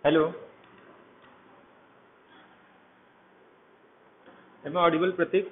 Hello, am I audible, Pratik?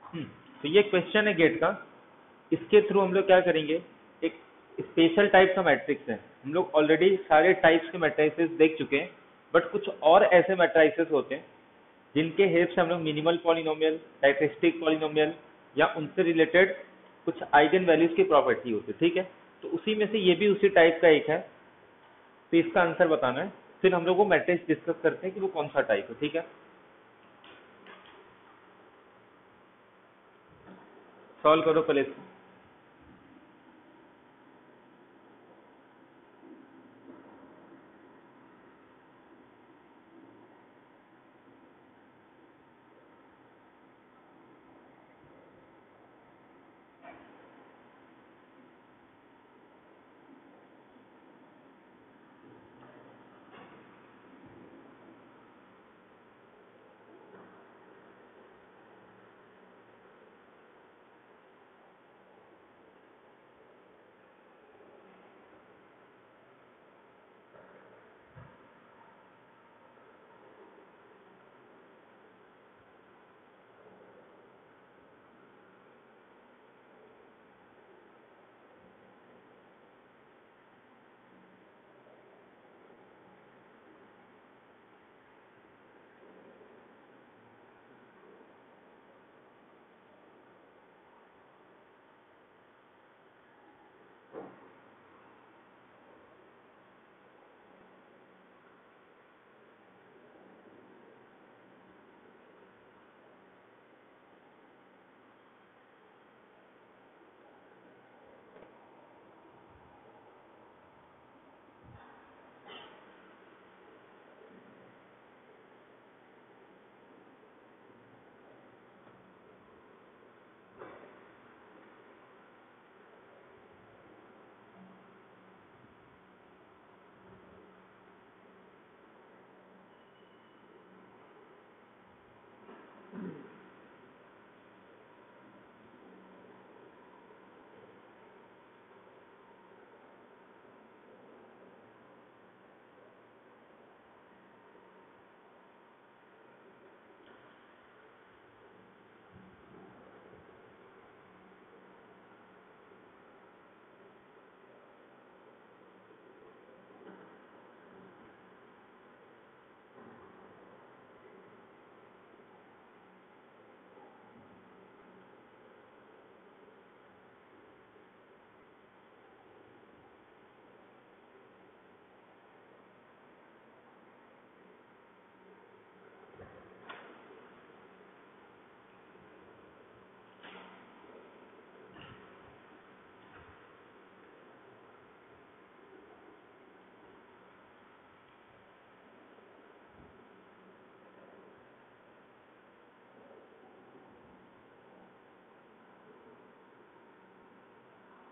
हम्म, तो ये question है गेट का। इसके थ्रू हम लोग क्या करेंगे, एक स्पेशल टाइप का मैट्रिक्स है। हम लोग ऑलरेडी सारे टाइप्स के मैट्रिसेस देख चुके हैं, बट कुछ और ऐसे मैट्रिसेस होते हैं जिनके हेल्प से हम लोग मिनिमल पॉलिनोमियल, डायक्रिस्टिक पॉलिनोमियल या उनसे रिलेटेड कुछ आइगन वैल्यूज की प्रॉपर्टी होती है। ठीक है, तो उसी में से ये भी उसी टाइप का एक है। तो इसका आंसर बताना है, फिर हम लोग वो मैट्रिक्स डिस्कस करते हैं कि वो कौन सा टाइप है। ठीक है, सॉल्व करो पहले इसको।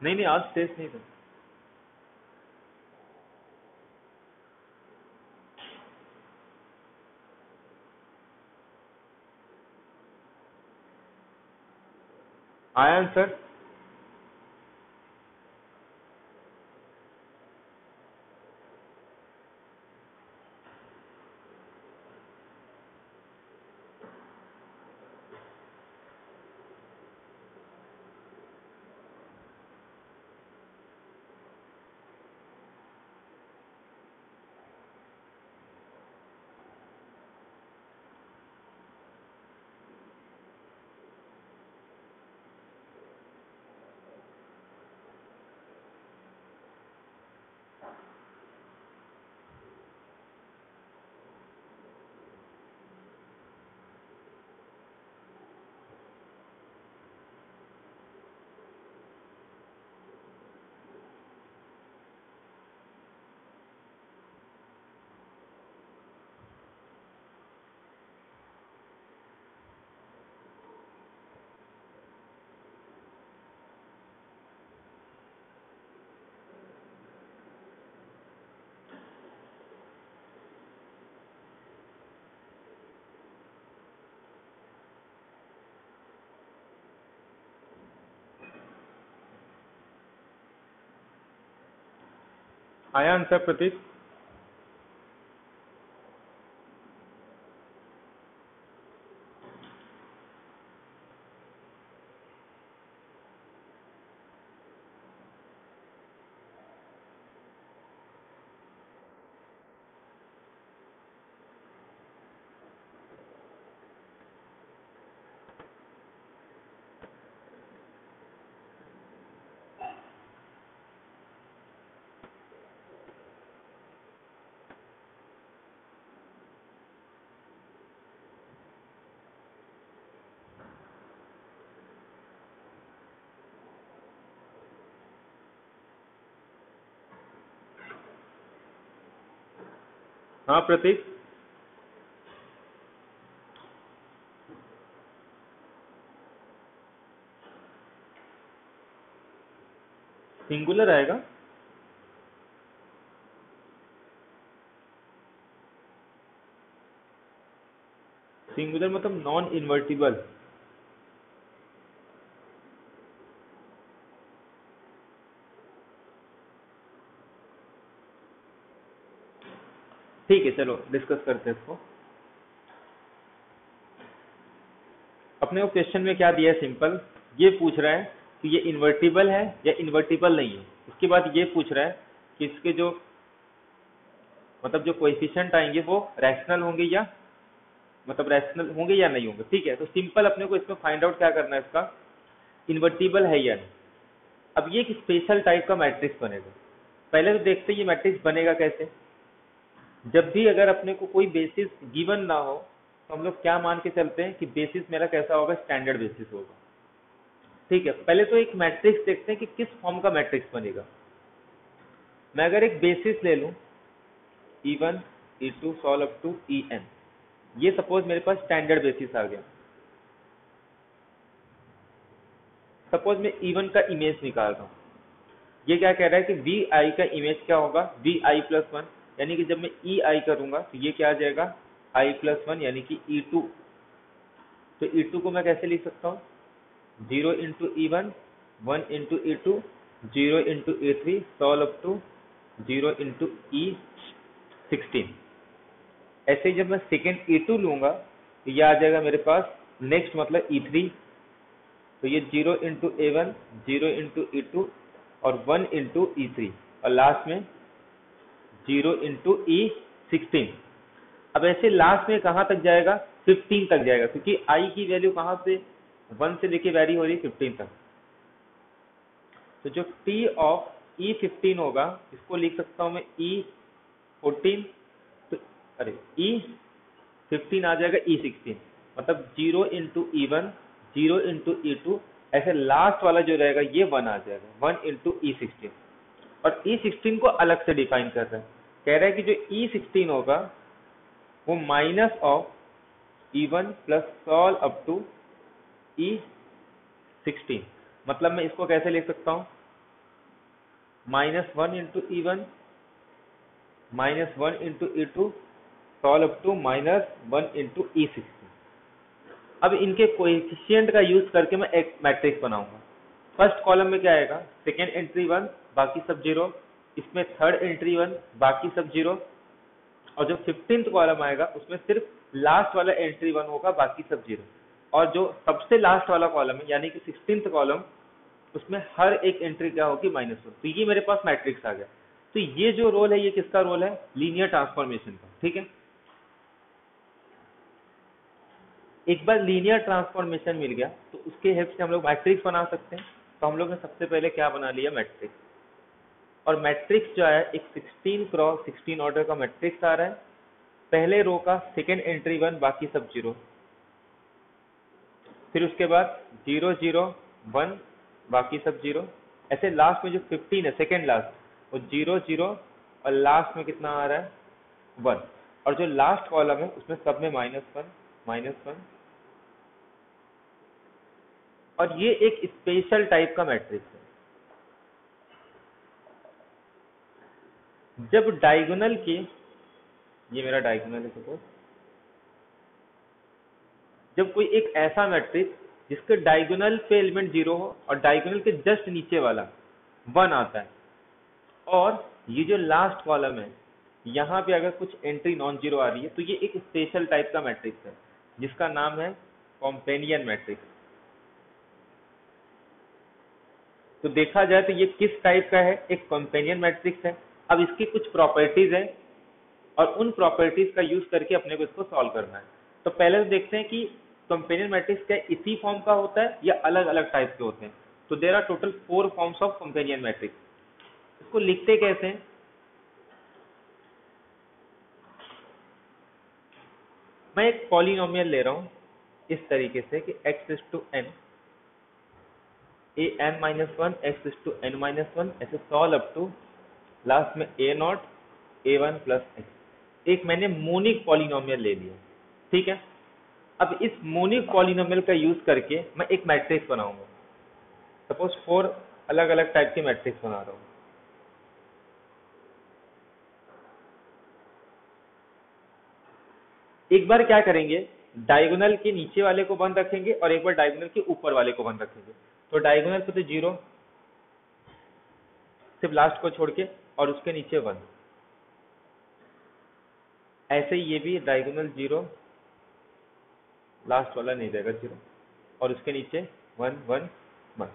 नहीं नहीं, आज टेस्ट नहीं था। आया आंसर? आया आंसर प्रतीक? हाँ प्रतीक, सिंगुलर आएगा। सिंगुलर मतलब नॉन इन्वर्टिबल। ठीक है, चलो डिस्कस करते हैं इसको। अपने को क्वेश्चन में क्या दिया है, सिंपल ये पूछ रहा है कि ये इन्वर्टिबल है या इन्वर्टिबल नहीं है। उसके बाद ये पूछ रहा है कि इसके जो मतलब जो कोएफिशिएंट आएंगे वो रैशनल होंगे या मतलब रैशनल होंगे या नहीं होंगे। ठीक है, तो सिंपल अपने को इसमें फाइंड आउट क्या करना है, इसका इन्वर्टिबल है या नहीं। अब ये एक स्पेशल टाइप का मैट्रिक्स बनेगा। पहले तो देखते हैं ये मैट्रिक्स बनेगा कैसे। जब भी अगर अपने को कोई बेसिस गिवन ना हो तो हम लोग क्या मान के चलते हैं कि बेसिस मेरा कैसा होगा, स्टैंडर्ड बेसिस होगा। ठीक है, पहले तो एक मैट्रिक्स देखते हैं कि किस फॉर्म का मैट्रिक्स बनेगा। मैं अगर एक बेसिस ले लूं E1 E2 solve up to En, ये सपोज मेरे पास स्टैंडर्ड बेसिस आ गया। सपोज मैं E1 का इमेज निकाल रहा हूँ। ये क्या कह रहा है कि Vi का इमेज क्या होगा, Vi प्लस वन, यानी कि जब मैं Ei करूंगा तो ये क्या आ जाएगा, I प्लस वन यानी कि E2। तो E2 को मैं कैसे लिख सकता हूँ, 0 into E1, 1 into E2, 0 into E3 solve up to 0 into E16। ऐसे ही जब मैं सेकेंड E2 लूंगा तो ये आ जाएगा मेरे पास नेक्स्ट मतलब E3। तो ये 0 इंटू A1, 0 इंटू E2 और 1 इंटू E3 और लास्ट में 0 इंटू E16। अब ऐसे लास्ट में कहाँ तक जाएगा, 15 तक जाएगा, क्योंकि I की वैल्यू कहाँ से 1 से लेके वैरी हो रही है 15 तक। तो जो T ऑफ E15 होगा इसको लिख सकता हूँ मैं E14। तो अरे E15 आ जाएगा E16, मतलब 0 इंटू E1, 0 इंटू E2, ऐसे लास्ट वाला जो रहेगा ये 1 आ जाएगा, 1 इंटू E16। और E16 को अलग से डिफाइन कर रहा है, कह रहा है कि जो E16 होगा वो minus of E1 plus solve up to E16। मतलब मैं इसको कैसे लिख सकता हूँ, -1 into E1 -1 into E2 solve up to -1 into E16। अब इनके कोएफिशिएंट का यूज करके मैं एक मैट्रिक्स बनाऊंगा। फर्स्ट कॉलम में क्या आएगा, सेकेंड एंट्री 1 बाकी सब 0, इसमें थर्ड एंट्री 1 बाकी सब 0, और जो 15th कॉलम आएगा उसमें सिर्फ लास्ट वाला एंट्री 1 होगा बाकी सब 0, और जो सबसे लास्ट वाला कॉलम है यानी कि 16th कॉलम उसमें हर एक एंट्री क्या होगी -1। तो ये मेरे पास मैट्रिक्स आ गया। तो ये जो रोल है ये किसका रोल है, लीनियर ट्रांसफॉर्मेशन का। ठीक है, एक बार लीनियर ट्रांसफॉर्मेशन मिल गया तो उसके हेल्प से हम लोग मैट्रिक्स बना सकते हैं। तो हम लोग ने सबसे पहले क्या बना लिया, मैट्रिक्स। और मैट्रिक्स जो है एक 16 क्रॉस 16 ऑर्डर का मैट्रिक्स आ रहा है। पहले रो का सेकेंड एंट्री 1 बाकी सब 0, फिर उसके बाद 0 0 1 बाकी सब 0, ऐसे लास्ट में जो 15 है सेकेंड लास्ट वो 0 0 और लास्ट में कितना आ रहा है 1, और जो लास्ट कॉलम है उसमें सब में -1 और ये एक स्पेशल टाइप का मैट्रिक्स है। जब डायगोनल के, ये मेरा डायगोनल है सपोज, जब कोई एक ऐसा मैट्रिक्स जिसके डायगोनल पे एलिमेंट 0 हो और डायगोनल के जस्ट नीचे वाला 1 आता है, और ये जो लास्ट कॉलम है यहाँ पे अगर कुछ एंट्री नॉन जीरो आ रही है, तो ये एक स्पेशल टाइप का मैट्रिक्स है जिसका नाम है कॉम्पेनियन मैट्रिक्स। तो देखा जाए तो ये किस टाइप का है, एक कॉम्पेनियन मैट्रिक्स है। अब इसकी कुछ प्रॉपर्टीज है और उन प्रॉपर्टीज का यूज करके अपने को इसको सॉल्व करना है। तो पहले तो देखते हैं कि कॉम्पेनियन मैट्रिक्स क्या इसी फॉर्म का होता है या अलग अलग टाइप के होते हैं। तो there are total 4 forms of companion matrix. इसको लिखते कैसे हैं, मैं एक पॉलिनोमियल ले रहा हूं इस तरीके से कि x is to n an-1 x is to n-1 ऐसे सॉल्व अप टू लास्ट में a0 a1 प्लस x। एक मैंने मोनिक पॉलिनोमियल ले लिया। ठीक है, अब इस मोनिक पॉलिनोमियल का यूज करके मैं एक मैट्रिक्स बनाऊंगा। सपोज 4 अलग अलग टाइप के मैट्रिक्स बना रहा हूं। एक बार क्या करेंगे, डायगोनल के नीचे वाले को 1 रखेंगे और एक बार डायगोनल के ऊपर वाले को 1 रखेंगे। तो डायगोनल पे तो 0 सिर्फ लास्ट को छोड़ के, और उसके नीचे 1। ऐसे ही ये भी डायगोनल 0 लास्ट वाला नहीं रहेगा 0, और उसके नीचे 1 1 1।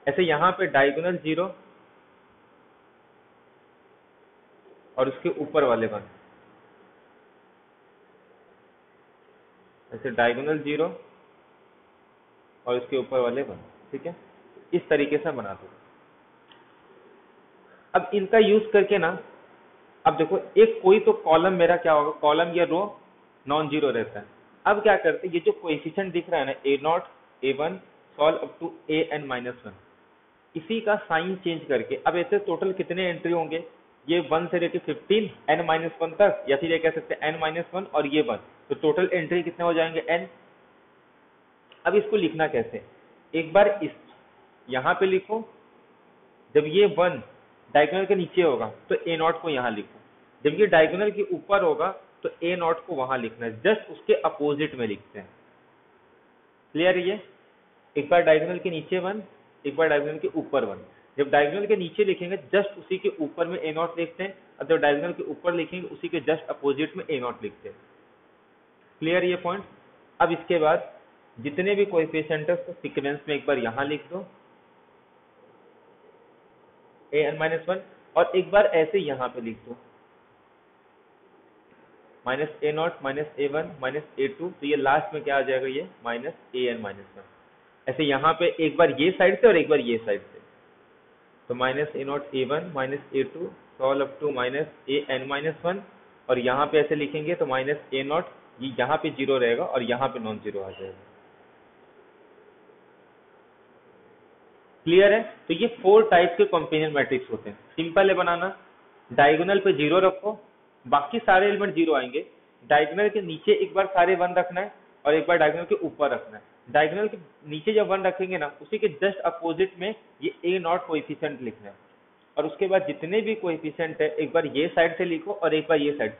ऐसे यहाँ पे डायगोनल 0 और उसके ऊपर वाले 1, ऐसे डायगोनल 0 और उसके ऊपर वाले 1। ठीक है, इस तरीके से बना दो। अब इनका यूज करके ना, अब देखो एक कोई तो कॉलम मेरा क्या होगा, कॉलम या रो नॉन जीरो रहता है। अब क्या करते हैं, ये जो कोएफिशिएंट दिख रहा है ना a0 a1 solve up to an-1, इसी का साइन चेंज करके अब ऐसे टोटल कितने एंट्री होंगे, ये 1 से लेके 15 n-1 तक, या फिर ये कह सकते हैं n-1 और ये 1, तो टोटल एंट्री कितने हो जाएंगे n। अब इसको लिखना कैसे, एक बार इस यहाँ पे लिखो, जब ये 1 डायगोनल के नीचे होगा तो a0 को यहाँ लिखो, जब ये डायगोनल के ऊपर होगा तो a0 को वहां लिखना है, जस्ट उसके अपोजिट में लिखते हैं। क्लियर है ये, एक बार डायगोनल के नीचे 1, एक बार डायगोनल के ऊपर 1। जब डायगोनल के नीचे लिखेंगे जस्ट उसी के ऊपर में a0 लिखते हैं, और जब डायगोनल के ऊपर लिखेंगे उसी के जस्ट अपोजिट में a0 लिखते हैं। क्लियर ये पॉइंट। अब इसके बाद जितने भी कोएफिशिएंट है सीक्वेंस में एक बार यहाँ लिख दो an-1, और एक बार ऐसे यहाँ पे लिख दो -a0 -a1 -a2, तो ये लास्ट में क्या आ जाएगा, ये -an-1। ऐसे यहाँ पे एक बार ये साइड से और एक बार ये साइड से, तो -a0 a1 -a2 solve up to -an-1, और यहाँ पे ऐसे लिखेंगे तो -a0, ये यहाँ पे 0 रहेगा और यहाँ पे नॉन जीरो आ जाएगा। क्लियर है। तो ये 4 टाइप के कॉम्पेनियन मैट्रिक्स होते हैं। सिंपल है बनाना, डायगोनल पे 0 रखो, बाकी सारे एलिमेंट 0 आएंगे। डायगोनल के नीचे एक बार सारे 1 रखना है और एक बार डायगोनल के ऊपर रखना है। डायगोनल के नीचे जब 1 रखेंगे ना, उसी के जस्ट अपोजिट में ये a0 कोएफिशिएंट लिखना है। और उसके बाद जितने भी कोएफिशिएंट है एक बार ये साइड से लिखो और एक बार ये साइड।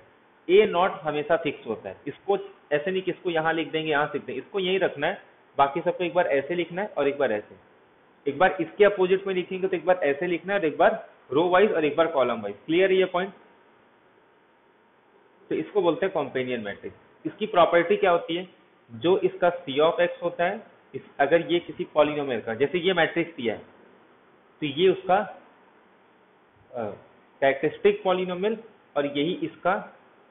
ए नॉट हमेशा फिक्स होता है, इसको ऐसे नहीं कि इसको यहाँ लिख देंगे यहाँ लिख देंगे, इसको यही रखना है। बाकी सबको एक बार ऐसे लिखना है और एक बार ऐसे, एक बार इसके अपोजिट में लिखेंगे तो एक बार ऐसे लिखना है और एक बार रो वाइज और एक बार कॉलम वाइज। क्लियर है ये पॉइंट? तो इसको बोलते हैं कॉम्पेनियन मैट्रिक्स। इसकी प्रॉपर्टी क्या होती है, जो इसका सी ऑफ एक्स होता है, अगर ये किसी पॉलिनोमियल का, जैसे ये मैट्रिक्स दिया है तो ये उसका कैरेक्टरिस्टिक पॉलिनोमियल और यही इसका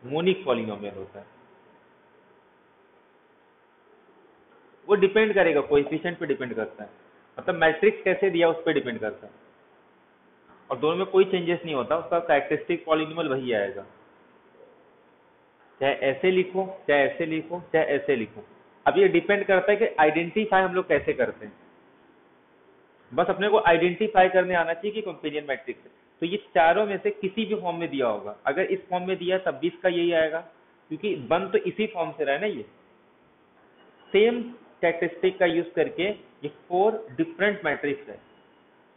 मोनिक पॉलिनोमियल होता है। वो डिपेंड करेगा, कोएफिशिएंट पे डिपेंड करता है, मतलब मैट्रिक्स कैसे दिया उस पर डिपेंड करता है, और दोनों में कोई चेंजेस नहीं होता, उसका कैरेक्टरिस्टिक पॉलिनोमियल वही आएगा। चाहे ऐसे लिखो चाहे ऐसे लिखो चाहे ऐसे लिखो। अब ये डिपेंड करता है कि आइडेंटिफाई हम लोग कैसे करते हैं। बस अपने को आइडेंटिफाई करने आना चाहिए कि कॉम्पेनियन मैट्रिक्स है। तो ये चारों में से किसी भी फॉर्म में दिया होगा, अगर इस फॉर्म में दिया तब भी इसका यही आएगा, क्योंकि बन तो इसी फॉर्म से रहा है ना। ये सेम कैरेक्टरिस्टिक का यूज करके ये 4 डिफरेंट मैट्रिक्स है,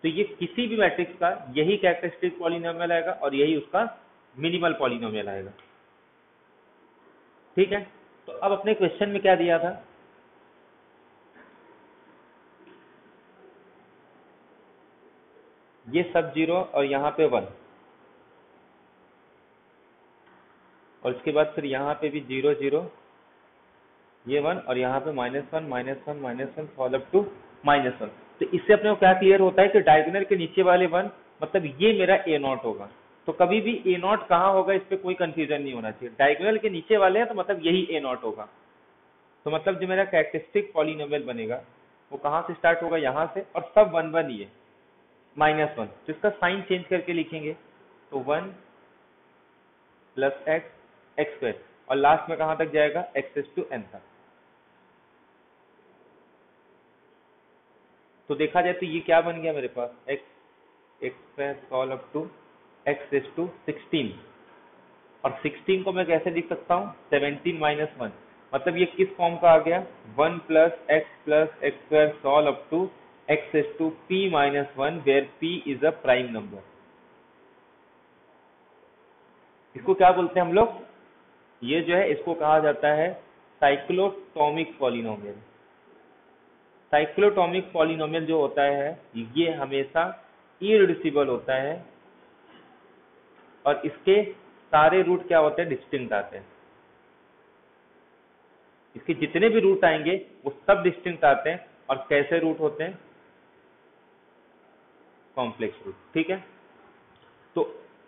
तो ये किसी भी मैट्रिक्स का यही कैरेक्टरिस्टिक पॉलिनोमियल आएगा और यही उसका मिनिमल पॉलिनोमियल आएगा। ठीक है, तो अब अपने क्वेश्चन में क्या दिया था, ये सब 0 और यहाँ पे 1, और इसके बाद फिर यहाँ पे भी 0 0, ये 1 और यहाँ पे -1 -1 -1 फॉल अप टू -1। तो इससे अपने को क्या क्लियर होता है कि डायगोनल के नीचे वाले 1 मतलब ये मेरा ए नॉट होगा। तो कभी भी ए नॉट कहाँ होगा इस पे कोई कंफ्यूजन नहीं होना चाहिए, डायगोनल के नीचे वाले हैं तो मतलब यही ए नॉट होगा। तो मतलब जो मेरा कैरेक्टरिस्टिक पॉलिनोमियल बनेगा वो कहाँ से स्टार्ट होगा, यहाँ से, और सब 1 1 ही है, -1। तो इसका साइन चेंज करके लिखेंगे तो 1 + x² और लास्ट में कहाँ तक जाएगा, x⁻n तक। तो देखा जाए तो ये क्या बन गया मेरे पास, x² all up to x⁻16, और 16 को मैं कैसे लिख सकता हूँ, 17 - 1, मतलब ये किस फॉर्म का आ गया, 1 + x + x² all up to x⁻p-1 where p is a prime number. इसको क्या बोलते हैं हम लोग, ये जो है इसको कहा जाता है साइक्लोटॉमिक पॉलिनोमियल। साइक्लोटॉमिक पॉलिनोमियल जो होता है ये हमेशा इररिड्यूसिबल होता है, और इसके सारे रूट क्या होते हैं, डिस्टिंक्ट आते हैं। इसके जितने भी रूट आएंगे वो सब डिस्टिंक्ट आते हैं, और कैसे रूट होते हैं, कॉम्प्लेक्स रूट। ठीक है, तो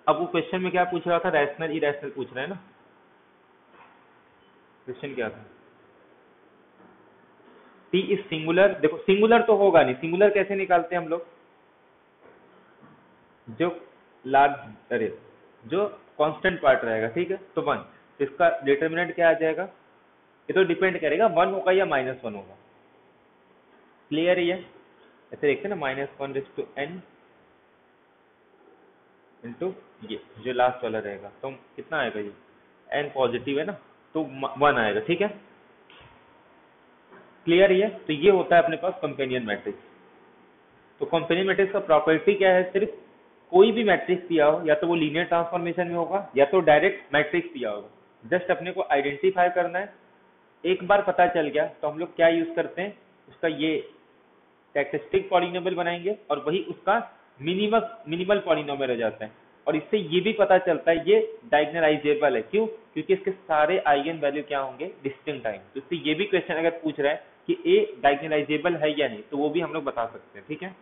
अब वो क्वेश्चन में क्या पूछ रहा था, रैशनल इरैशनल पूछ रहा है ना। क्वेश्चन क्या था, टी इज सिंगुलर। देखो सिंगुलर तो होगा नहीं, सिंगुलर कैसे निकालते हैं हम लोग, जो लार्ज, अरे जो कांस्टेंट पार्ट रहेगा, ठीक है, तो 1, तो इसका डिटर्मिनेंट क्या आ जाएगा, ये तो डिपेंड करेगा 1 होगा या -1 होगा। क्लियर है ये, ऐसे देखते हैं ना, -1/n इंटू ये जो लास्ट वाला रहेगा, तो कितना आएगा, ये n पॉजिटिव है ना, तो 1 आएगा। ठीक है, क्लियर है, तो ये होता है अपने पास कंपेनियन मैट्रिक्स। तो कंपेनियन मैट्रिक्स का प्रॉपर्टी क्या है, सिर्फ कोई भी मैट्रिक्स दिया हो, या तो वो लीनियर ट्रांसफॉर्मेशन में होगा या तो डायरेक्ट मैट्रिक्स दिया होगा, जस्ट अपने को आइडेंटिफाई करना है। एक बार पता चल गया तो हम लोग क्या यूज करते हैं, उसका ये कैरेक्टरिस्टिक पॉलिनोमियल बनाएंगे और वही उसका मिनिमल पॉलिनोमियल हो जाता है। और इससे ये भी पता चलता है ये डायगोनलाइजेबल है, क्यों, क्योंकि इसके सारे आइगन वैल्यू क्या होंगे, डिस्टिंक्ट आएंगे। तो इससे ये भी क्वेश्चन अगर पूछ रहा है कि ए डायगोनलाइजेबल है या नहीं, तो वो भी हम लोग बता सकते हैं। ठीक है,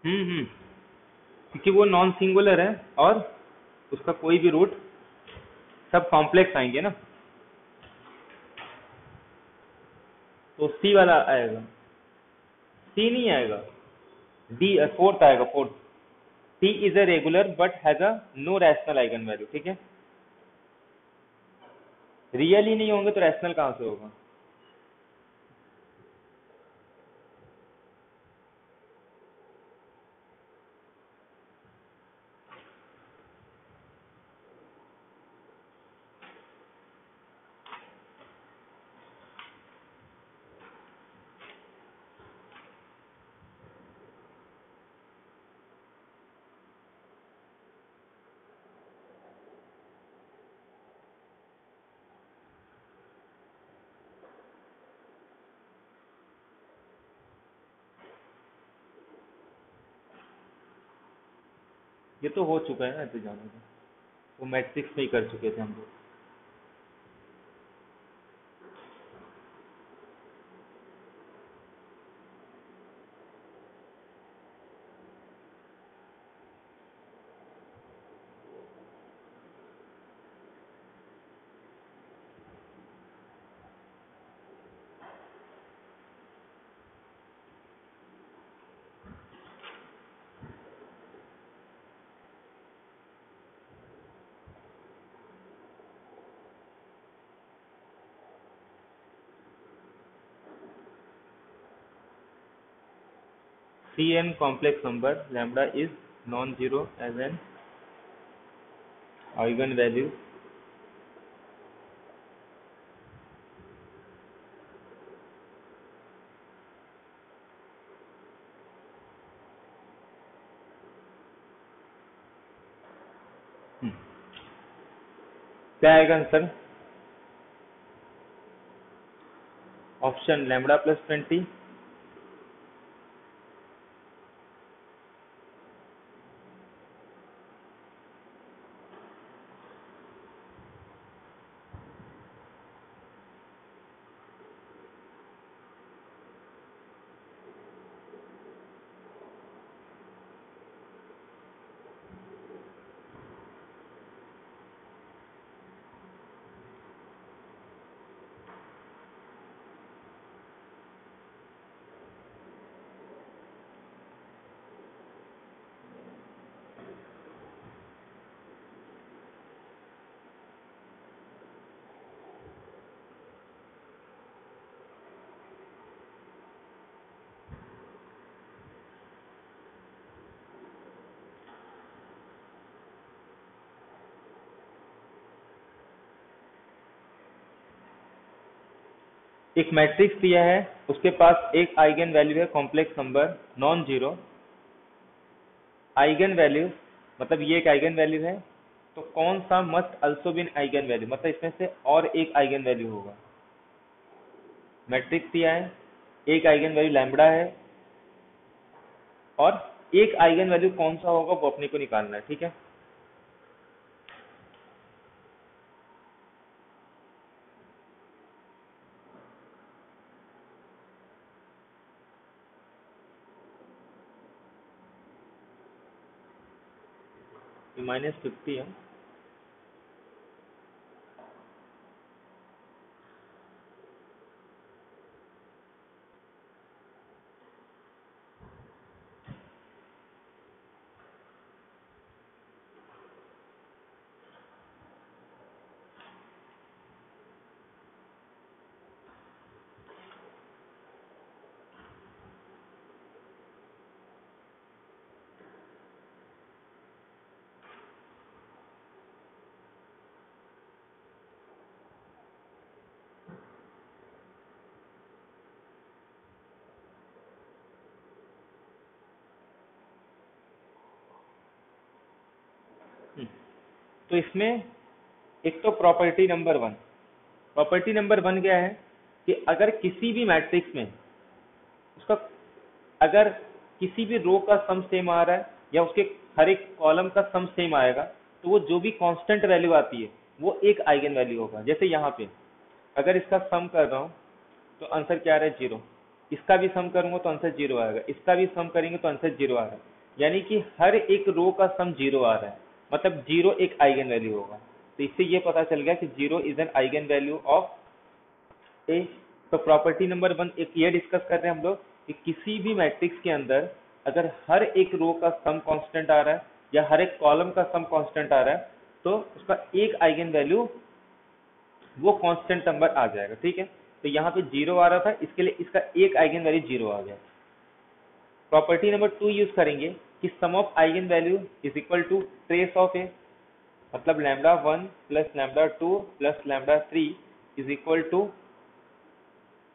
क्योंकि वो नॉन सिंगुलर है और उसका कोई भी रूट, सब कॉम्प्लेक्स आएंगे ना, तो सी वाला आएगा, सी नहीं आएगा, डी फोर्थ आएगा, fourth. C is a regular but has a no rational eigenvalue, ठीक है। रियल ही नहीं होंगे तो रैशनल कहां से होगा? ये तो हो चुका है ना, तो जाने दो, वो मैट्रिक्स में ही कर चुके थे हम लोग। Cn complex number lambda is non-zero as an eigenvalue क्या आएगा आंसर? ऑप्शन लैम्बडा प्लस 20, एक मैट्रिक्स दिया है, उसके पास एक आइगन वैल्यू है complex number non zero. Eigenvalue मतलब ये एक आइगन वैल्यू है, तो कौन सा must also been eigenvalue, मतलब इसमें से और एक आइगन वैल्यू होगा। मैट्रिक्स दिया है, एक आइगन वैल्यू लैम्बडा है, और एक आइगन वैल्यू कौन सा होगा वो अपने को निकालना है, ठीक है। -50 है। तो इसमें एक तो प्रॉपर्टी नंबर वन क्या है कि अगर किसी भी मैट्रिक्स में उसका, अगर किसी भी रो का सम सेम आ रहा है या उसके हर एक कॉलम का सम सेम आएगा, तो वो जो भी कांस्टेंट वैल्यू आती है वो एक आइगन वैल्यू होगा। जैसे यहाँ पे अगर इसका सम कर रहा हूँ तो आंसर क्या आ रहा है? 0। इसका भी सम करूंगा तो आंसर 0 आएगा, इसका भी सम करेंगे तो आंसर 0 आ रहा है, यानी कि हर एक रो का सम 0 आ रहा है। मतलब जीरो एक आइगन वैल्यू होगा। तो इससे ये पता चल गया कि zero is an eigen value of A. तो प्रॉपर्टी नंबर वन एक ये डिस्कस कर रहे हैं हम लोग कि किसी भी मैट्रिक्स के अंदर अगर हर एक रो का सम कांस्टेंट आ रहा है या हर एक कॉलम का सम कांस्टेंट आ रहा है तो उसका एक आइगन वैल्यू वो कांस्टेंट नंबर आ जाएगा। ठीक है, तो यहाँ पे जीरो आ रहा था, इसके लिए इसका एक आइगन वैल्यू जीरो आ गया। प्रॉपर्टी नंबर टू यूज करेंगे कि sum of eigen value is equal to trace of A, मतलब lambda one plus lambda two plus lambda three is equal to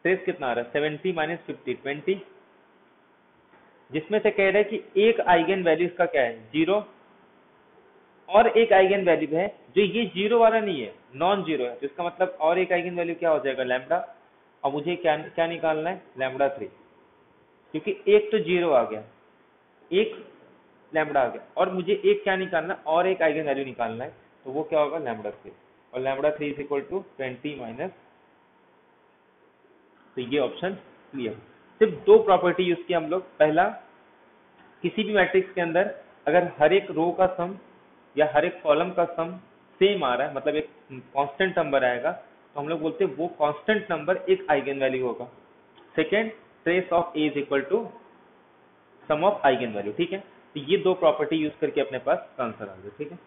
trace कितना आ रहा है 70 माइनस 50 20, जिसमें से कह रहे हैं कि एक आइगन वैल्यू इसका क्या है जीरो, और एक आइगन वैल्यू है जो ये जीरो वाला नहीं है, नॉन जीरो है, तो इसका मतलब और एक आइगन वैल्यू क्या हो जाएगा लैम्डा। और मुझे क्या क्या निकालना है लैम्डा थ्री, क्योंकि एक तो जीरो आ गया, एक लैम्डा आ गया, और मुझे एक क्या निकालना है और एक आइगन वैल्यू निकालना है, तो वो क्या होगा लैम्डा थ्री। और lambda three is equal to 20 minus, तो ये ऑप्शन क्लियर। सिर्फ दो प्रॉपर्टी यूज की हम लोग। पहला, किसी भी मैट्रिक्स के अंदर अगर हर एक रो का सम या हर एक कॉलम का सम सेम आ रहा है, मतलब एक कांस्टेंट नंबर आएगा, तो हम लोग बोलते हैं वो कांस्टेंट नंबर एक आइगन वैल्यू होगा। Second, trace of A is equal to sum of eigen value. ठीक है, तो ये दो प्रॉपर्टी यूज करके अपने पास आंसर आ गया। ठीक है,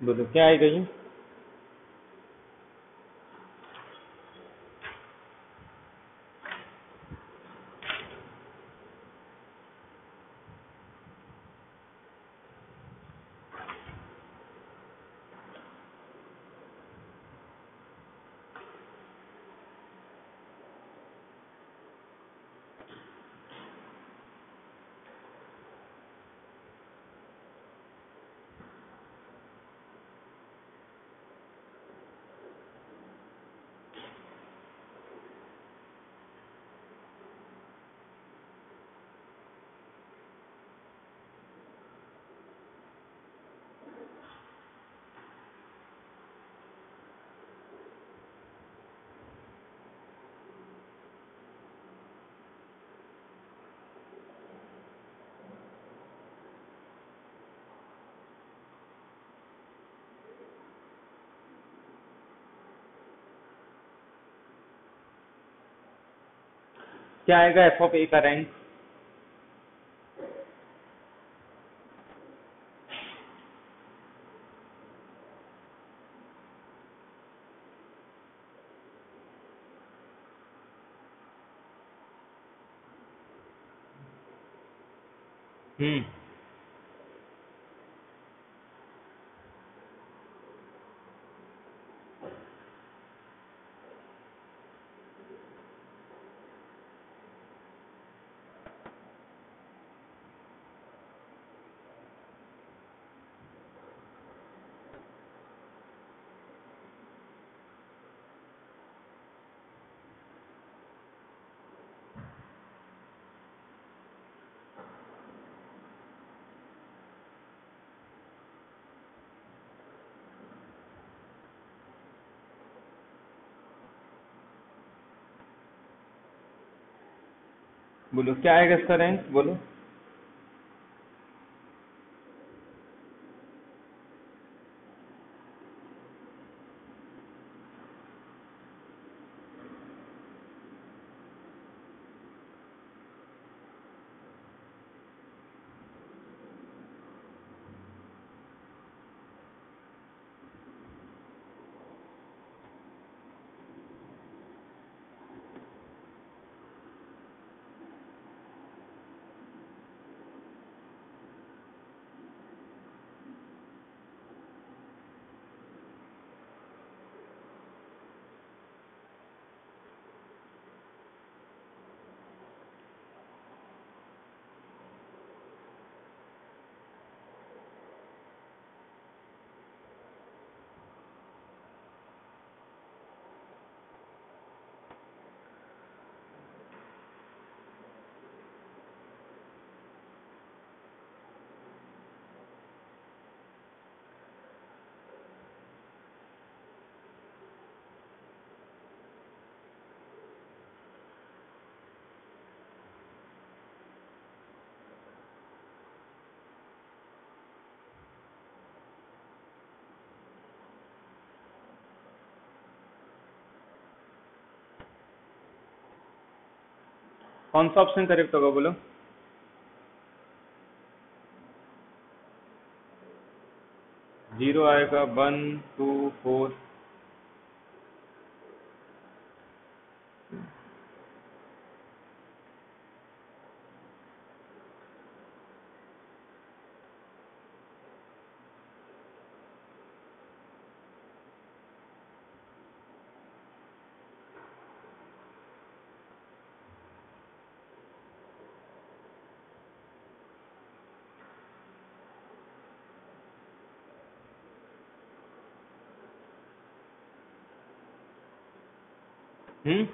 बोलो क्या आएगा ये। क्या आएगा एफ ऑफ ए का रैंक। हम्म, बोलो क्या आएगा इसका रैंक, बोलो। कौन सा ऑप्शन करेक्ट होगा, बोलो। 0 आएगा, 1 2 4। हम्म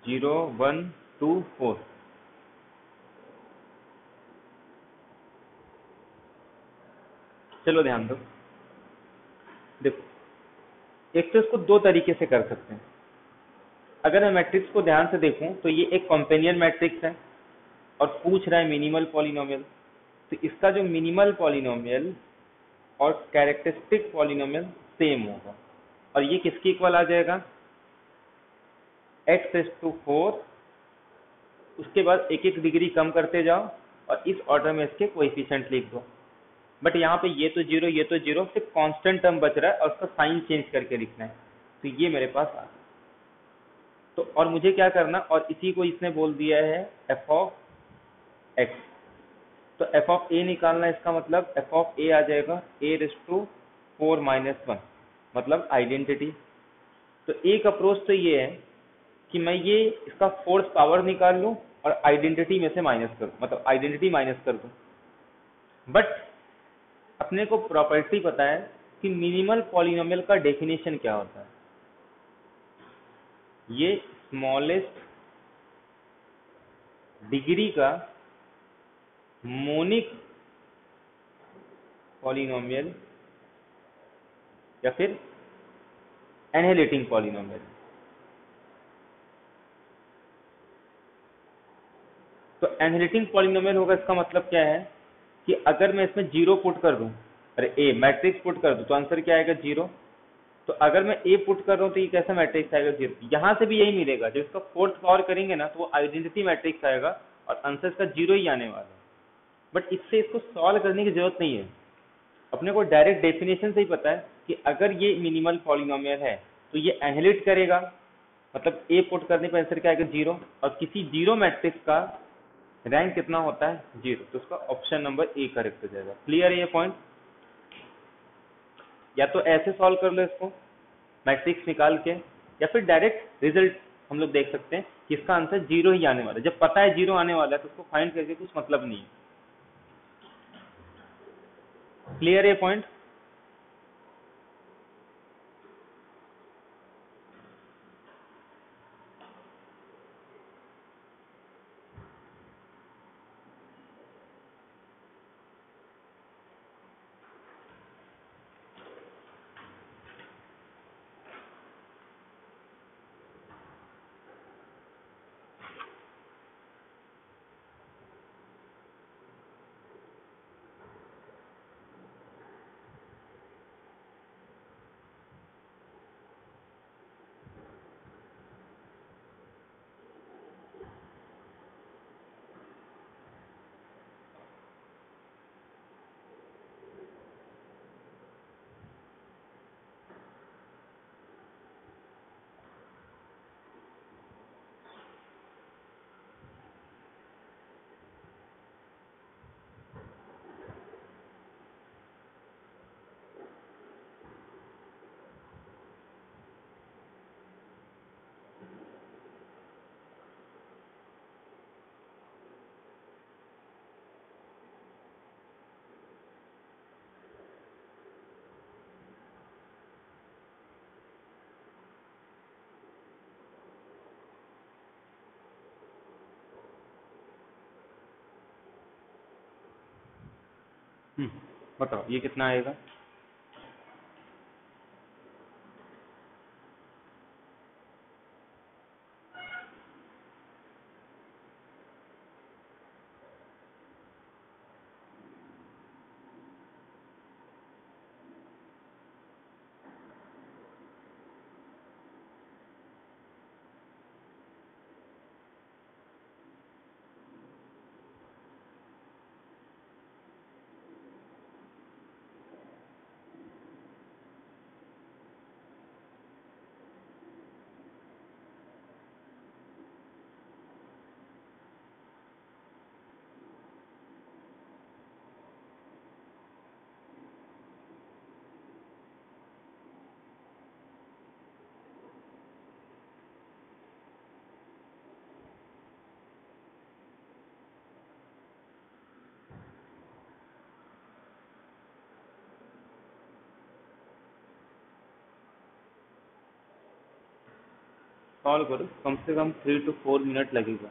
0 1 2 4। चलो ध्यान दो, देखो एक तो इसको दो तरीके से कर सकते हैं। अगर मैं मैट्रिक्स को ध्यान से देखूं तो ये एक कंपेनियन मैट्रिक्स है और पूछ रहा है मिनिमल पॉलिनोमियल। तो इसका जो मिनिमल पॉलिनोमियल और कैरेक्टरिस्टिक पॉलिनोमियल सेम होगा, और ये किसके इक्वल आ जाएगा, x⁴। उसके बाद एक एक डिग्री कम करते जाओ और इस ऑर्डर में इसके कोएफिशिएंट लिख दो। बट यहाँ पे ये तो जीरो, ये तो जीरो, सिर्फ कांस्टेंट टर्म बच रहा है और उसका साइन चेंज करके लिखना है। तो ये मेरे पास आ गया। तो और मुझे क्या करना, और इसी को इसने बोल दिया है एफ ऑफ एक्स। तो एफ ऑफ ए निकालना, इसका मतलब एफ ऑफ ए आ जाएगा a⁴ मतलब आइडेंटिटी। तो एक अप्रोच तो ये है कि मैं ये इसका फोर्थ पावर निकाल लूं और आइडेंटिटी में से माइनस करूं, मतलब आइडेंटिटी माइनस कर दूं। बट अपने को प्रॉपर्टी पता है कि मिनिमल पॉलिनोमियल का डेफिनेशन क्या होता है। ये स्मॉलेस्ट डिग्री का मोनिक पॉलिनोमियल या फिर एनहिलेटिंग पॉलिनोमियल। तो एनहिलेटिंग पॉलिनोमियल होगा, इसका मतलब क्या है कि अगर मैं इसमें जीरो पुट कर दूं, अरे ए मैट्रिक्स पुट कर दूं, तो आंसर क्या आएगा, जीरो। तो अगर मैं ए पुट कर रहा हूं तो ये कैसा मैट्रिक्स आएगा, जीरो। यहां से भी यही मिलेगा, जब इसका फोर्थ पावर करेंगे ना तो वो आइडेंटिटी मैट्रिक्स आएगा और आंसर इसका जीरो ही आने वाला है। बट इससे इसको सॉल्व करने की जरूरत नहीं है, अपने को डायरेक्ट डेफिनेशन से ही पता है कि अगर ये मिनिमल पॉलिनोमियल है तो ये एनहिलेट करेगा, मतलब ए पुट करने पर आंसर क्या आएगा, जीरो। और किसी जीरो मैट्रिक्स का रैंक कितना होता है, जीरो। तो उसका ऑप्शन नंबर ए करेक्ट हो जाएगा। क्लियर है ये पॉइंट। या तो ऐसे सॉल्व कर लो इसको मैट्रिक्स निकाल के, या फिर डायरेक्ट रिजल्ट हम लोग देख सकते हैं कि इसका आंसर जीरो ही आने वाला है। जब पता है जीरो आने वाला है तो उसको फाइंड करके कुछ मतलब नहीं है। क्लियर है पॉइंट। हम्म, बताओ ये कितना आएगा। सॉल्व करो, कम से कम 3 to 4 मिनट लगेगा।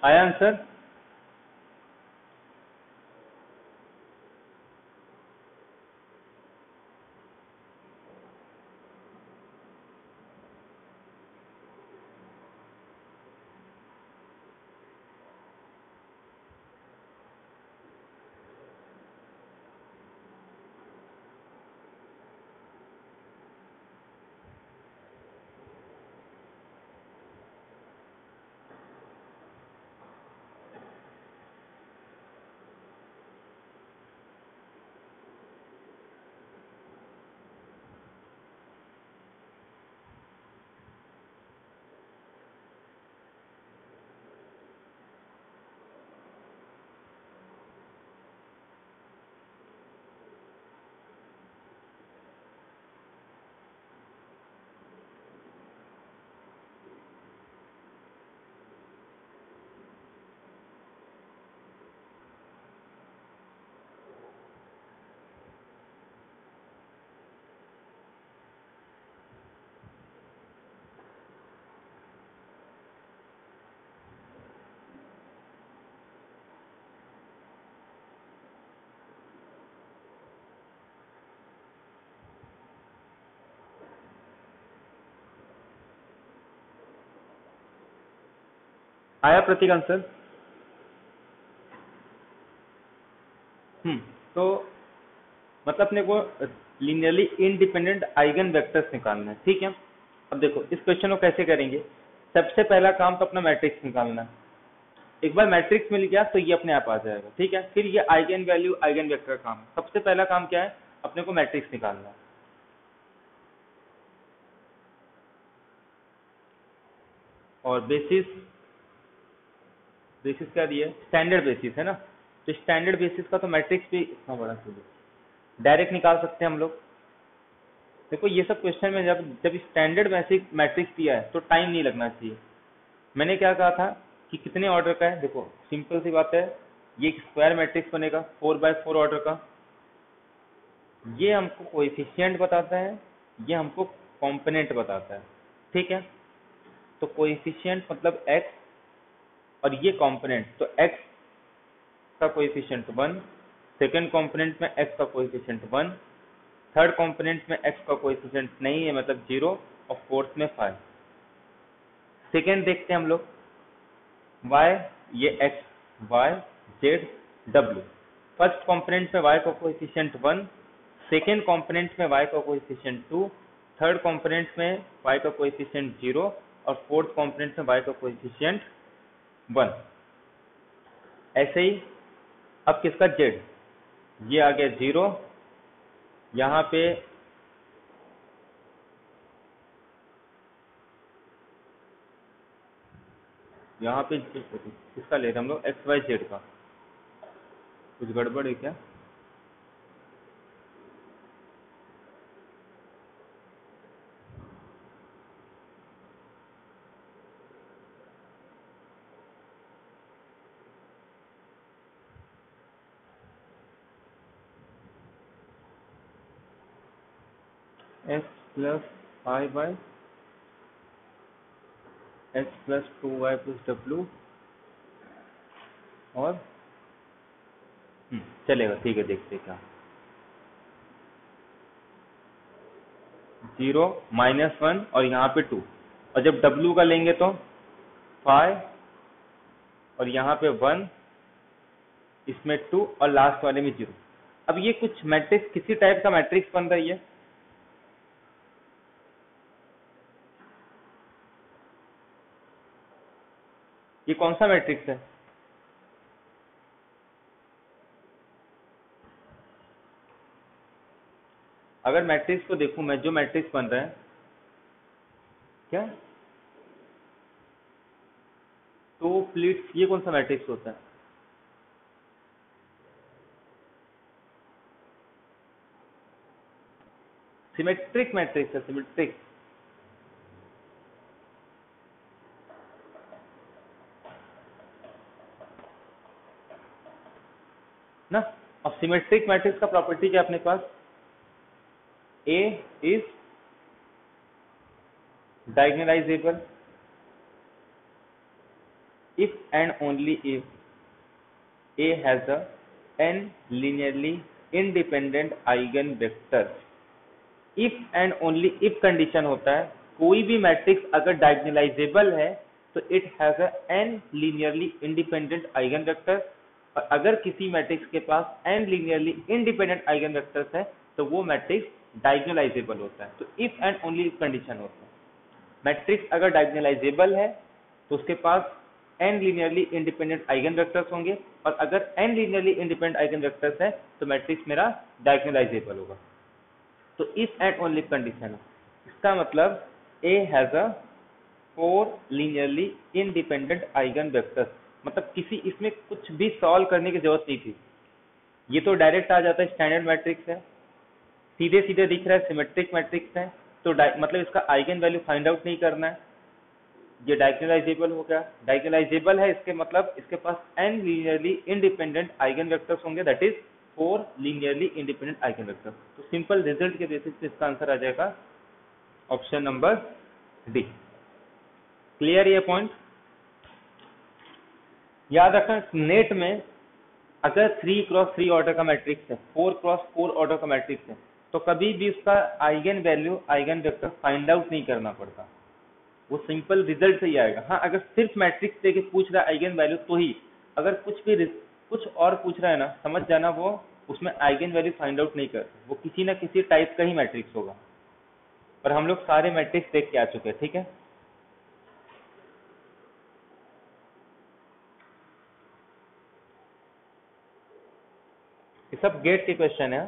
आया आंसर। आया प्रतीक आंसर? तो मतलब अपने को लीनियरली इंडिपेंडेंट आइगन वेक्टर्स निकालना है, ठीक है। अब देखो इस क्वेश्चन को कैसे करेंगे। सबसे पहला काम तो अपना मैट्रिक्स निकालना है। एक बार मैट्रिक्स मिल गया तो ये अपने आप आ जाएगा, ठीक है। फिर ये आइगन वैल्यू आइगन वेक्टर काम है। सबसे पहला काम क्या है, अपने को मैट्रिक्स निकालना है। और बेसिस बेसिस क्या दिया है, स्टैंडर्ड बेसिस है ना। तो स्टैंडर्ड बेसिस का तो मैट्रिक्स भी इतना बड़ा चाहिए, डायरेक्ट निकाल सकते हैं हम लोग। देखो ये सब क्वेश्चन में जब जब स्टैंडर्ड बेसिक मैट्रिक्स दिया है तो टाइम नहीं लगना चाहिए। मैंने क्या कहा था कि कितने ऑर्डर का है, देखो सिंपल सी बात है, ये एक स्क्वायर मैट्रिक्स बनेगा 4x4 ऑर्डर का। ये हमको कोएफिशिएंट बताता है, ये हमको कंपोनेंट बताता है, ठीक है। तो कोएफिशिएंट मतलब x और ये कंपोनेंट, तो x का कोएफिशिएंट 1, सेकंड कंपोनेंट में x का कोएफिशिएंट 1, थर्ड कंपोनेंट में x का कोएफिशिएंट नहीं है मतलब 0, और फोर्थ में 5। सेकंड देखते हैं हम लोग, y, ये x, y, z, w। First component में y का कोएफिशिएंट 1, सेकंड कंपोनेंट में y का कोएफिशिएंट 2, थर्ड कंपोनेंट में y का कोएफिशिएंट 0, और फोर्थ कंपोनेंट में y का कोएफिशिएंट 1। ऐसे ही अब किसका z, ये आ गया 0, यहाँ पे किसका ले रहे हम लोग, एक्स वाई जेड का। कुछ गड़बड़ है क्या? X plus 5y, x plus 2y plus W, और चलेगा, ठीक है। देखते क्या, 0 -1 और यहाँ पे 2, और जब w का लेंगे तो 5 और यहाँ पे 1, इसमें 2 और लास्ट वाले में 0। अब ये कुछ मैट्रिक्स किसी टाइप का मैट्रिक्स बन रही है। ये कौन सा मैट्रिक्स है? अगर मैट्रिक्स को देखूं मैं, जो मैट्रिक्स बन रहा है क्या, तो प्लीट्स, ये कौन सा मैट्रिक्स होता है? सिमेट्रिक मैट्रिक्स है, सिमेट्रिक ना। अब सिमेट्रिक मैट्रिक्स का प्रॉपर्टी क्या है अपने पास, A is diagonalizable if and only if A has a n linearly independent eigenvectors। if and only if condition होता है, कोई भी मैट्रिक्स अगर डायगोनलाइजेबल है तो it has a n linearly independent eigenvector, और अगर किसी मैट्रिक्स के पास n linearly independent eigenvectors है तो वो मैट्रिक्स डायगोनलाइजेबल होता है। तो if and only if condition होता है, मैट्रिक्स अगर डायगोनलाइजेबल है तो उसके पास n linearly independent eigenvectors होंगे, और अगर n linearly independent eigenvectors है तो मैट्रिक्स मेरा डायगोनलाइजेबल होगा। तो इफ एंड ओनली कंडीशन है, इसका मतलब A has a 4 linearly independent eigenvectors। मतलब किसी इसमें कुछ भी सॉल्व करने की जरूरत नहीं थी, ये तो डायरेक्ट आ जाता है, स्टैंडर्ड मैट्रिक्स है, सीधे सीधे दिख रहा है, सिमेट्रिक मैट्रिक्स है। तो मतलब इसका आइगन वैल्यू फाइंड आउट नहीं करना है, ये डायगोनलाइजेबल हो गया। डायगोनलाइजेबल है इसके मतलब इसके पास n linearly independent eigen vectors होंगे, that is 4 linearly independent eigen vectors. तो सिंपल रिजल्ट के बेसिस पे इसका आंसर आ जाएगा ऑप्शन नंबर डी। क्लियर ये पॉइंट? याद रखना, नेट में अगर 3x3 ऑर्डर का मैट्रिक्स है, 4x4 ऑर्डर का मैट्रिक्स है, तो कभी भी उसका eigen value eigen vector find out नहीं करना पड़ता। वो सिंपल रिजल्ट से ही आएगा। हाँ, अगर सिर्फ मैट्रिक्स देके पूछ रहा है आइगन वैल्यू तो ही, अगर कुछ और पूछ रहा है ना, समझ जाना वो उसमें आइगन वैल्यू फाइंड आउट नहीं कर, वो किसी ना किसी टाइप का ही मैट्रिक्स होगा। पर हम लोग सारे मैट्रिक्स देख के आ चुके हैं, ठीक है। ये सब गेट के क्वेश्चन है।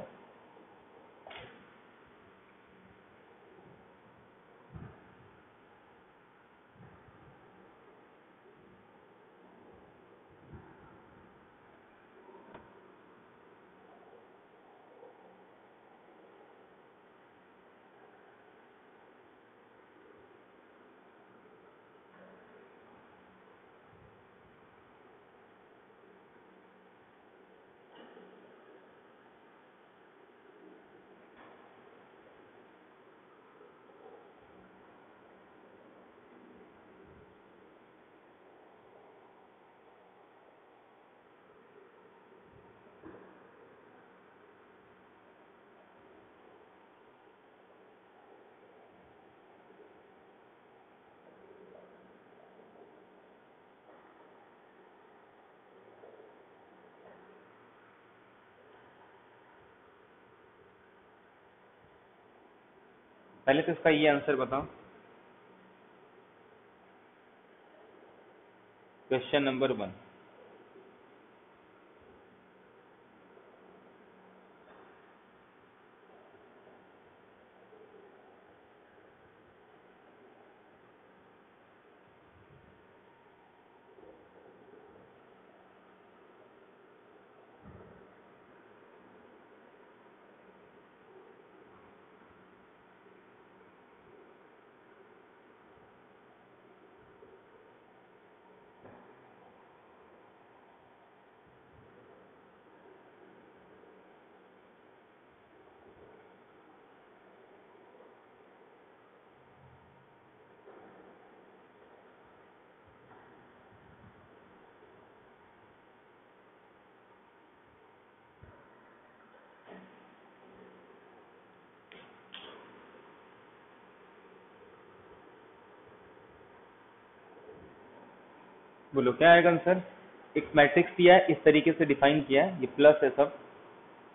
पहले तो इसका ये आंसर बताओ, क्वेश्चन नंबर 1। बोलो क्या आएगा आंसर। एक मैट्रिक्स दिया है, इस तरीके से डिफाइन किया है, ये प्लस है सब,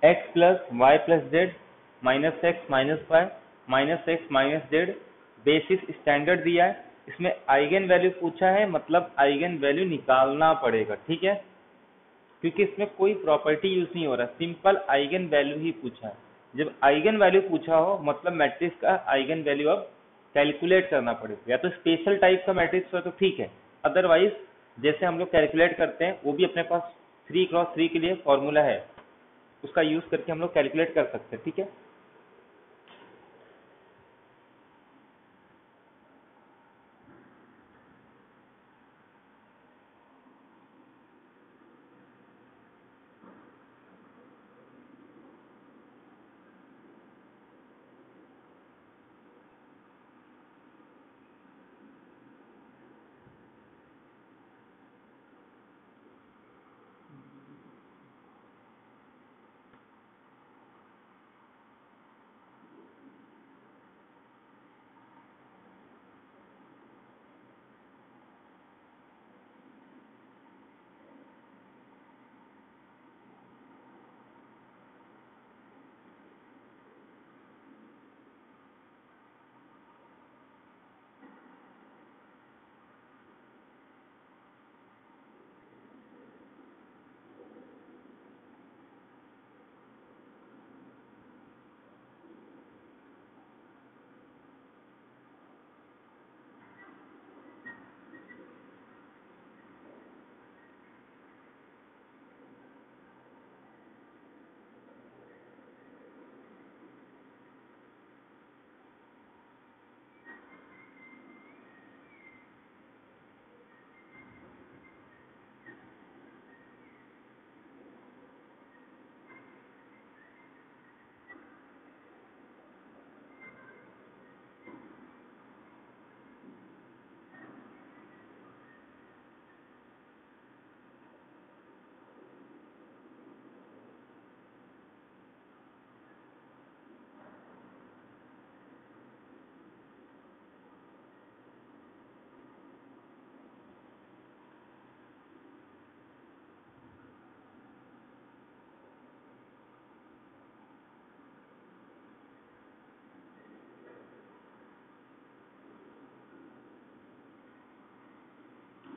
x plus Y plus Z minus X minus Y minus X minus Z, basis standard दिया है। इसमें आइगन वैल्यू पूछा है, मतलब आइगन वैल्यू निकालना पड़ेगा, ठीक है, क्योंकि इसमें कोई प्रॉपर्टी यूज नहीं हो रहा, सिंपल आइगन वैल्यू ही पूछा है। जब आइगन वैल्यू पूछा हो मतलब मैट्रिक्स का आइगन वैल्यू अब कैलकुलेट करना पड़ेगा। या तो स्पेशल टाइप का मैट्रिक्स हो तो ठीक है, अदरवाइज जैसे हम लोग कैलकुलेट करते हैं वो भी अपने पास 3x3 के लिए फॉर्मूला है, उसका यूज करके हम लोग कैलकुलेट कर सकते हैं, ठीक है।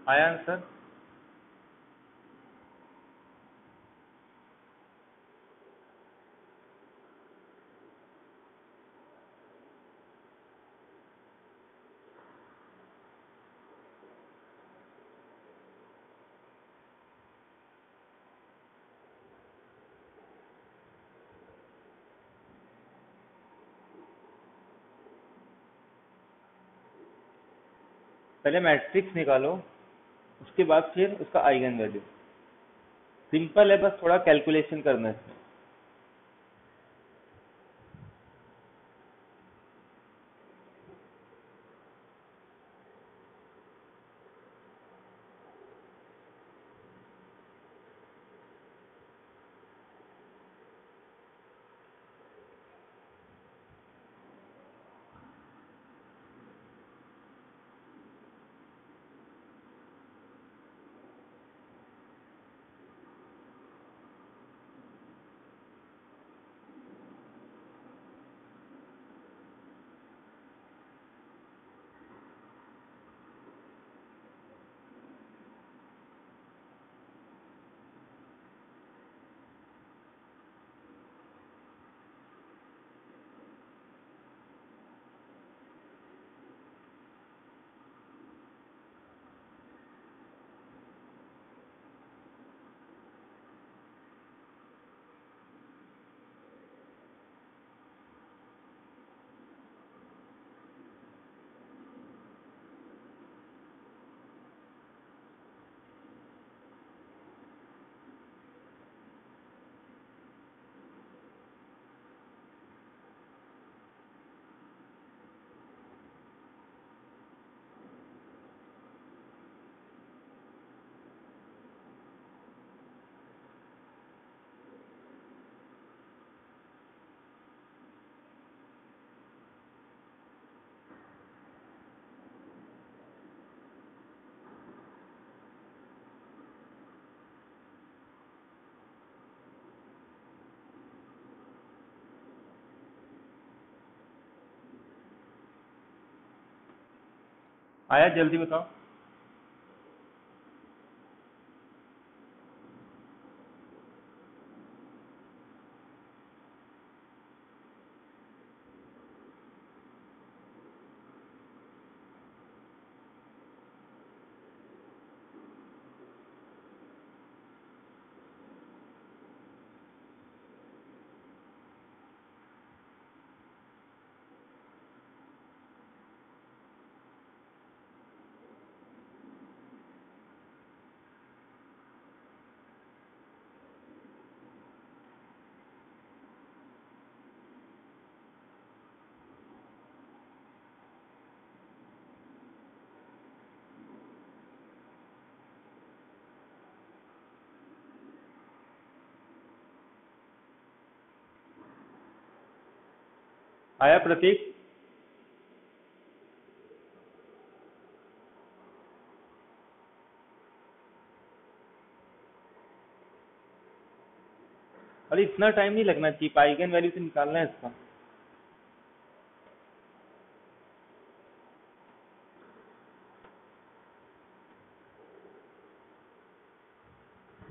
आया आंसर? पहले मैट्रिक्स निकालो, उसके बाद फिर उसका आइगन वैल्यू। सिंपल है, बस थोड़ा कैलकुलेशन करना है इसमें। आया, जल्दी बताओ। आया प्रतीक? अरे इतना टाइम नहीं लगना चाहिए, आइगन वैल्यू से निकालना है इसका।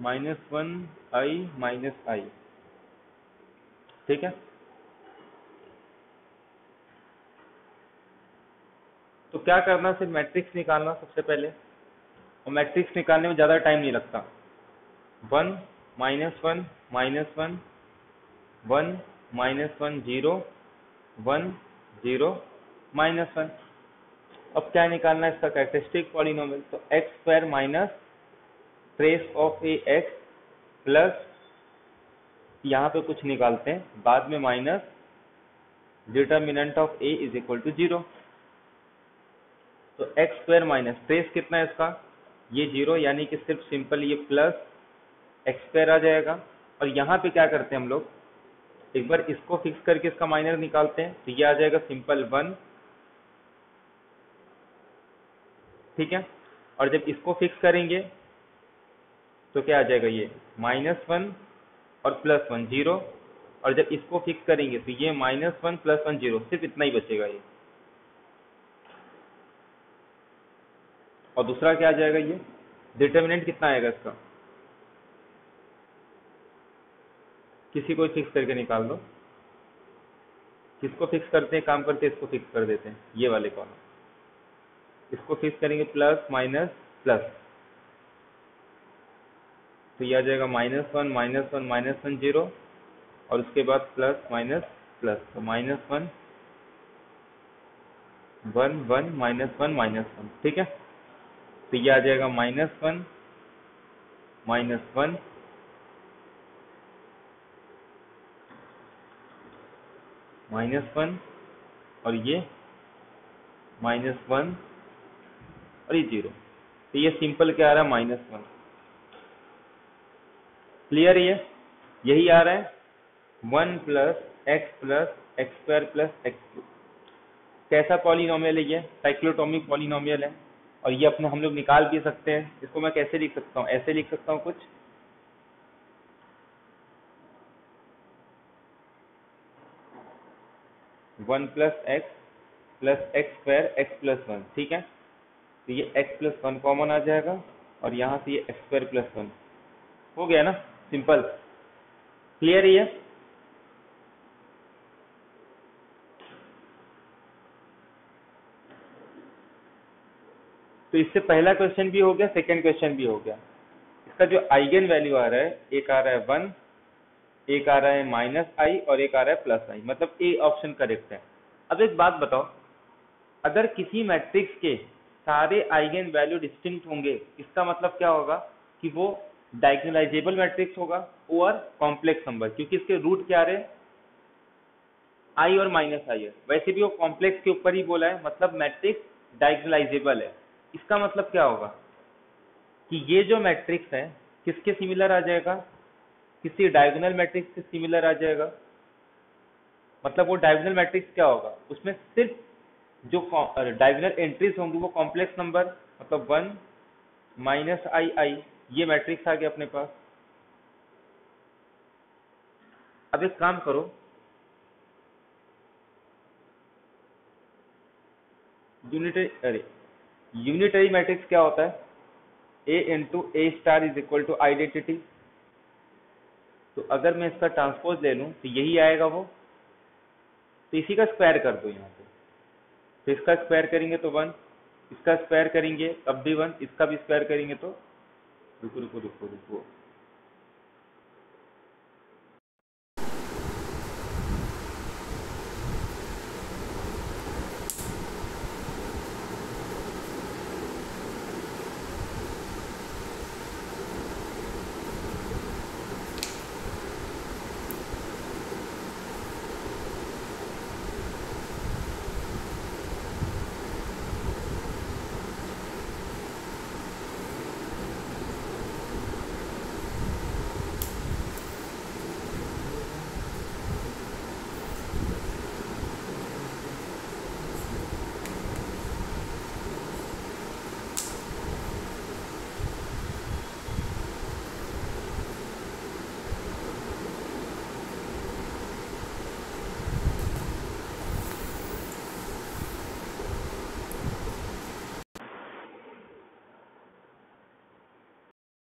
-1i-i, ठीक है। तो क्या करना, सिर्फ मैट्रिक्स निकालना सबसे पहले, और मैट्रिक्स निकालने में ज़्यादा टाइम नहीं लगता। 1 -1 -1 1 -1 0 1 0 -1। अब क्या निकालना है इसका कैरेक्टरिस्टिक पॉलिनोमियल, तो X square minus trace of A X plus, यहाँ पे कुछ निकालते हैं बाद में, minus determinant of A is equal to 0। तो एक्स स्क्वायर माइनस ट्रेस कितना है इसका, ये 0, यानी कि सिर्फ सिंपल ये प्लस एक्स स्क्वायर आ जाएगा। और यहाँ पे क्या करते हैं हम लोग, एक बार इसको फिक्स करके इसका माइनस निकालते हैं, तो ये आ जाएगा सिंपल 1, ठीक है। और जब इसको फिक्स करेंगे तो क्या आ जाएगा, ये -1 और +1 0। और जब इसको फिक्स करेंगे तो ये -1 +1 0, सिर्फ इतना ही बचेगा ये। और दूसरा क्या आ जाएगा, ये डिटर्मिनेंट कितना आएगा इसका, किसी को फिक्स करके निकाल दो। किसको फिक्स करते हैं, काम करते हैं, इसको फिक्स कर देते हैं, ये वाले कॉलम इसको फिक्स करेंगे, प्लस माइनस प्लस, तो ये आ जाएगा -1 -1 -1 0, और उसके बाद प्लस माइनस प्लस, तो -1 1 1 -1 -1, ठीक है। तो ये आ जाएगा -1 -1 -1, और ये -1 और ये 0। तो ये सिंपल क्या आ रहा है, -1। क्लियर है, यही आ रहा है 1 + x + x² + x3। कैसा पॉलिनोमियल है, ये साइक्लोटोमिक पॉलिनोमियल है, और ये अपने हम लोग निकाल भी सकते हैं। इसको मैं कैसे लिख सकता हूँ, ऐसे लिख सकता हूँ कुछ, 1 + x + x² x + 1, ठीक है। तो ये x + 1 कॉमन आ जाएगा, और यहाँ से ये x² + 1 हो गया ना, सिंपल। क्लियर है ये। तो इससे पहला क्वेश्चन भी हो गया, सेकंड क्वेश्चन भी हो गया। इसका जो आइगन वैल्यू आ रहा है, एक आ रहा है 1, एक आ रहा है -i, और एक आ रहा है +i, मतलब ए ऑप्शन करेक्ट है। अब एक बात बताओ, अगर किसी मैट्रिक्स के सारे आइगन वैल्यू डिस्टिंक्ट होंगे, इसका मतलब क्या होगा कि वो डायगोनलाइजेबल मैट्रिक्स होगा और कॉम्प्लेक्स नंबर, क्योंकि इसके रूट क्या रहे, i और -i है। वैसे भी वो कॉम्प्लेक्स के ऊपर ही बोला है, मतलब मैट्रिक्स डायगोनलाइजेबल है। इसका मतलब क्या होगा कि ये जो मैट्रिक्स है किसके सिमिलर आ जाएगा, किसी डायगोनल मैट्रिक्स के सिमिलर आ जाएगा। मतलब वो डायगोनल मैट्रिक्स क्या होगा, उसमें सिर्फ जो डायगोनल एंट्रीज होंगी वो कॉम्प्लेक्स नंबर, मतलब 1 -i ये मैट्रिक्स आ गया अपने पास। अब एक काम करो, यूनिटरी मैट्रिक्स क्या होता है, a × a* = आइडेंटिटी। तो अगर मैं इसका ट्रांसपोज ले लूं तो यही आएगा वो, तो इसी का स्क्वायर कर दो यहाँ पे। तो इसका स्क्वायर करेंगे तो 1, इसका स्क्वायर करेंगे तब भी 1, इसका भी स्क्वायर करेंगे तो, रुको रुको रुको रुको,